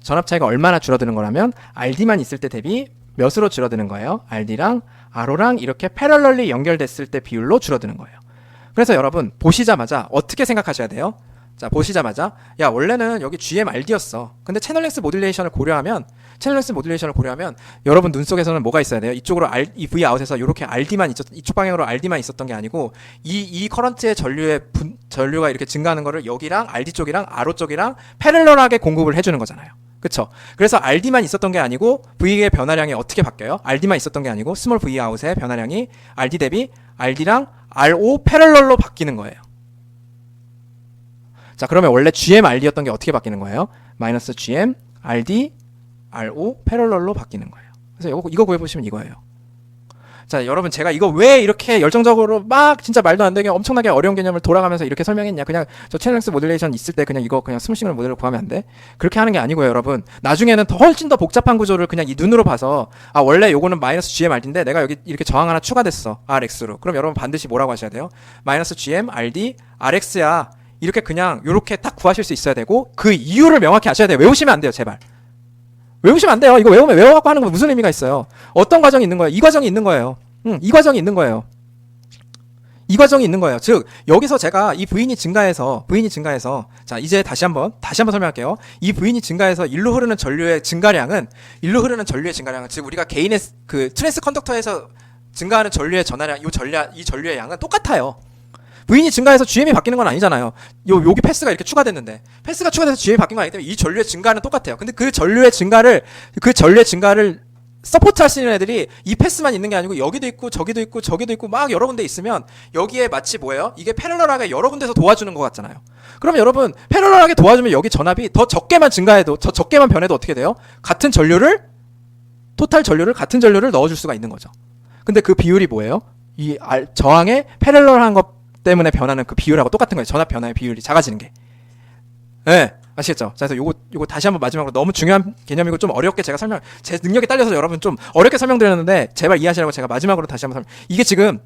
전압 차이가 얼마나 줄어드는 거라면 RD만 있을 때 대비 몇으로 줄어드는 거예요? RD랑 RO랑 이렇게 패럴럴리 연결됐을 때 비율로 줄어드는 거예요. 그래서 여러분 보시자마자 어떻게 생각하셔야 돼요? 자, 보시자마자 야 원래는 여기 GM-RD였어. 근데 채널렉스 모듈레이션을 고려하면 여러분 눈 속에서는 뭐가 있어야 돼요? 이쪽으로 이 V 아웃에서 이렇게 RD만 이쪽 방향으로 RD만 있었던 게 아니고 이 커런트의 전류가 이렇게 증가하는 거를 여기랑 RD 쪽이랑 RO 쪽이랑 패럴럴하게 공급을 해주는 거잖아요. 그쵸? 그래서 RD만 있었던 게 아니고 V의 변화량이 어떻게 바뀌어요? RD만 있었던 게 아니고 스몰 V 아웃의 변화량이 RD 대비 RD랑 RO 패럴럴로 바뀌는 거예요. 자, 그러면 원래 GM-RD였던 게 어떻게 바뀌는 거예요? 마이너스 GM, RD, RO 패럴럴로 바뀌는 거예요. 그래서 이거 구해보시면 이거예요. 자, 여러분 제가 이거 왜 이렇게 열정적으로 막 진짜 말도 안 되게 엄청나게 어려운 개념을 돌아가면서 이렇게 설명했냐. 그냥 저 채널렉스 모듈레이션 있을 때 그냥 이거 그냥 스몰 시그널 모델을 구하면 안 돼? 그렇게 하는 게 아니고요, 여러분. 나중에는 훨씬 더 복잡한 구조를 그냥 이 눈으로 봐서 아, 원래 요거는 마이너스 GM-RD인데 내가 여기 이렇게 저항 하나 추가됐어. RX로. 그럼 여러분 반드시 뭐라고 하셔야 돼요? 마이너스 GM-RD, RX야. 이렇게 그냥 요렇게 딱 구하실 수 있어야 되고 그 이유를 명확히 아셔야 돼요. 외우시면 안 돼요, 제발. 외우시면 안 돼요. 이거 외워갖고 하는 건 무슨 의미가 있어요? 어떤 과정이 있는 거예요? 이 과정이 있는 거예요. 이 과정이 있는 거예요. 이 과정이 있는 거예요. 즉 여기서 제가 이 V인이 증가해서 자 이제 다시 한번 설명할게요. 이 V인이 증가해서 일로 흐르는 전류의 증가량은 즉 우리가 개인의 그 트랜스 컨덕터에서 증가하는 전류의 전하량 이 전류의 양은 똑같아요. V인이 증가해서 GM이 바뀌는 건 아니잖아요. 여기 패스가 이렇게 추가됐는데 패스가 추가돼서 GM이 바뀐 건 아니기 때문에 이 전류의 증가는 똑같아요. 근데 그 전류의 증가를 서포트 할 수 있는 애들이 이 패스만 있는 게 아니고 여기도 있고 저기도 있고 막 여러 군데 있으면 여기에 마치 뭐예요? 이게 패럴럴하게 여러 군데서 도와주는 것 같잖아요. 그럼 여러분 패럴럴하게 도와주면 여기 전압이 더 적게만 증가해도 더 적게만 변해도 어떻게 돼요? 같은 전류를 같은 전류를 넣어줄 수가 있는 거죠. 근데 그 비율이 뭐예요? 이 저항에 패럴럴한 것 때문에 변하는 그 비율하고 똑같은 거예요. 전압 변화의 비율이 작아지는 게. 네, 아시겠죠? 자, 그래서 요거 다시 한번 마지막으로 너무 중요한 개념이고 좀 어렵게 제가 제 능력이 딸려서 여러분 좀 어렵게 설명드렸는데 제발 이해하시라고 제가 마지막으로 다시 한번 이게 지금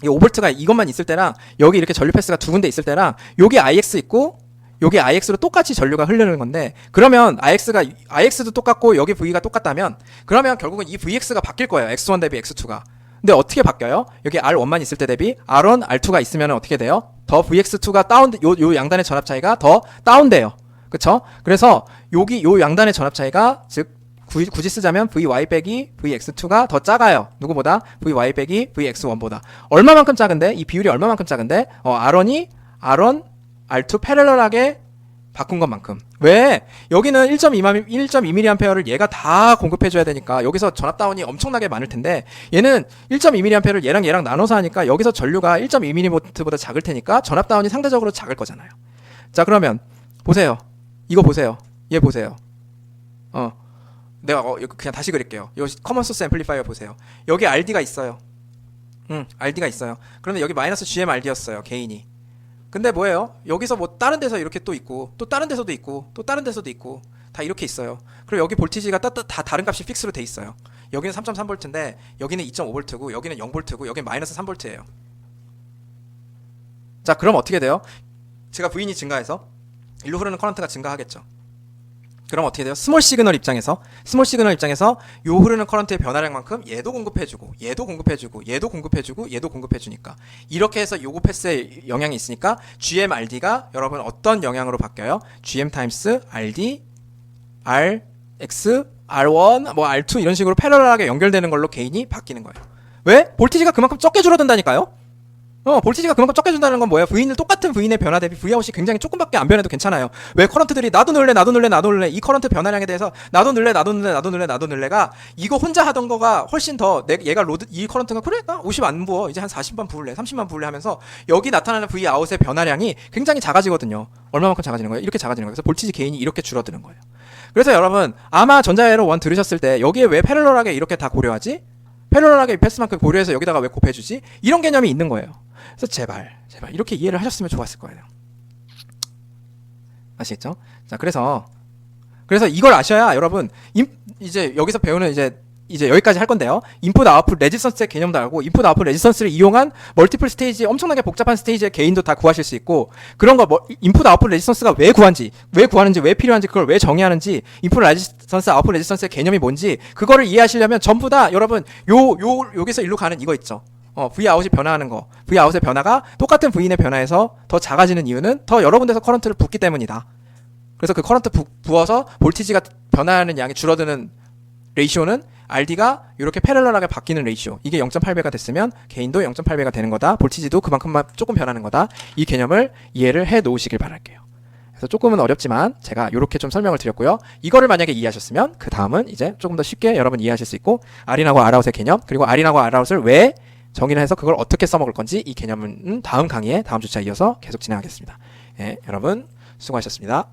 이 5V가 이것만 있을 때랑 여기 이렇게 전류 패스가 두 군데 있을 때랑 여기 IX 있고 여기 IX로 똑같이 전류가 흐르는 건데 그러면 IX도 똑같고 여기 V가 똑같다면 그러면 결국은 이 VX가 바뀔 거예요. X1 대비 X2가. 근데 어떻게 바뀌어요? 여기 R1만 있을 때 대비 R1, R2가 있으면 어떻게 돼요? 더 VX2가 요 양단의 전압 차이가 더 다운돼요. 그쵸? 그래서 요 양단의 전압 차이가 즉 굳이 쓰자면 VY 빼기 VX2가 더 작아요. 누구보다? VY 빼기 VX1보다. 얼마만큼 작은데? 이 비율이 얼마만큼 작은데? R1, R2 패럴럴하게 바꾼 것만큼. 왜? 여기는 1.2mA를 얘가 다 공급해줘야 되니까 여기서 전압 다운이 엄청나게 많을 텐데 얘는 1.2mA를 얘랑 나눠서 하니까 여기서 전류가 1.2mV보다 작을 테니까 전압 다운이 상대적으로 작을 거잖아요. 자, 그러면 보세요. 이거 보세요. 얘 보세요. 내가 그냥 다시 그릴게요. 요 커먼 소스 앰플리파이어 보세요. 여기 RD가 있어요. RD가 있어요. 그런데 여기 마이너스 GM-RD였어요. 개인이. 근데 뭐예요? 여기서 뭐 다른 데서 이렇게 또 있고 또 다른 데서도 있고 또 다른 데서도 있고 다 이렇게 있어요. 그리고 여기 볼티지가 다 다른 값이 픽스로 돼 있어요. 여기는 3.3V인데 여기는 2.5V고 여기는 0V고 여기는 마이너스 3V예요. 자, 그럼 어떻게 돼요? 제가 V인이 증가해서 일로 흐르는 커런트가 증가하겠죠. 그럼 어떻게 돼요? 스몰 시그널 입장에서 요 흐르는 커런트의 변화량만큼 얘도 공급해주고 얘도 공급해주니까 이렇게 해서 요거 패스에 영향이 있으니까 GM-RD가 여러분 어떤 영향으로 바뀌어요? GM 타임스 RD, RX, R1, 뭐 R2 이런 식으로 패러럴하게 연결되는 걸로 개인이 바뀌는 거예요. 왜? 볼티지가 그만큼 적게 줄어든다니까요. 볼티지가 그만큼 적게 준다는 건 뭐예요? V인을 똑같은 V인의 변화 대비 Vout이 굉장히 조금밖에 안 변해도 괜찮아요. 왜 커런트들이 나도 넣을래 이 커런트 변화량에 대해서 나도 넣을래가 이거 혼자 하던 거가 훨씬 더 얘가 로드 이 커런트가 그래 나 50 안 부어 이제 한 40만 부을래 30만 부을래 하면서 여기 나타나는 Vout의 변화량이 굉장히 작아지거든요. 얼마만큼 작아지는 거예요? 이렇게 작아지는 거예요. 그래서 볼티지 게인이 이렇게 줄어드는 거예요. 그래서 여러분 아마 전자회로 1 들으셨을 때 여기에 왜 패럴럴하게 이렇게 다 고려하지? 패럴럴하게 패스만큼 고려해서 여기다가 왜 곱해주지? 이런 개념이 있는 거예요. 그래서 제발 이렇게 이해를 하셨으면 좋았을 거예요. 아시겠죠? 자, 그래서 이걸 아셔야 여러분 이제 여기서 배우는 이제 여기까지 할 건데요. 인풋 아웃풋 레지스턴스의 개념도 알고 인풋 아웃풋 레지스턴스를 이용한 멀티플 스테이지 엄청나게 복잡한 스테이지의 게인도 다 구하실 수 있고 그런 거 인풋 아웃풋 레지스턴스가 왜 구하는지 왜 필요한지 그걸 왜 정의하는지 인풋 레지스턴스 아웃풋 레지스턴스의 개념이 뭔지 그거를 이해하시려면 전부 다 여러분 여기서 일로 가는 이거 있죠. Vout이 변화하는 거. Vout의 변화가 똑같은 V인의 변화에서 더 작아지는 이유는 더 여러 군데서 커런트를 붓기 때문이다. 그래서 그 커런트 부어서 볼티지가 변화하는 양이 줄어드는 레이쇼는 RD가 이렇게 패럴럴하게 바뀌는 레이쇼. 이게 0.8배가 됐으면 게인도 0.8배가 되는 거다. 볼티지도 그만큼만 조금 변하는 거다. 이 개념을 이해를 해 놓으시길 바랄게요. 그래서 조금은 어렵지만 제가 이렇게 좀 설명을 드렸고요. 이거를 만약에 이해하셨으면 그 다음은 이제 조금 더 쉽게 여러분 이해하실 수 있고 R인하고 R아웃의 개념 그리고 R인하고 R아웃을 왜 정의를 해서 그걸 어떻게 써먹을 건지 이 개념은 다음 강의에 다음 주차에 이어서 계속 진행하겠습니다. 예, 여러분 수고하셨습니다.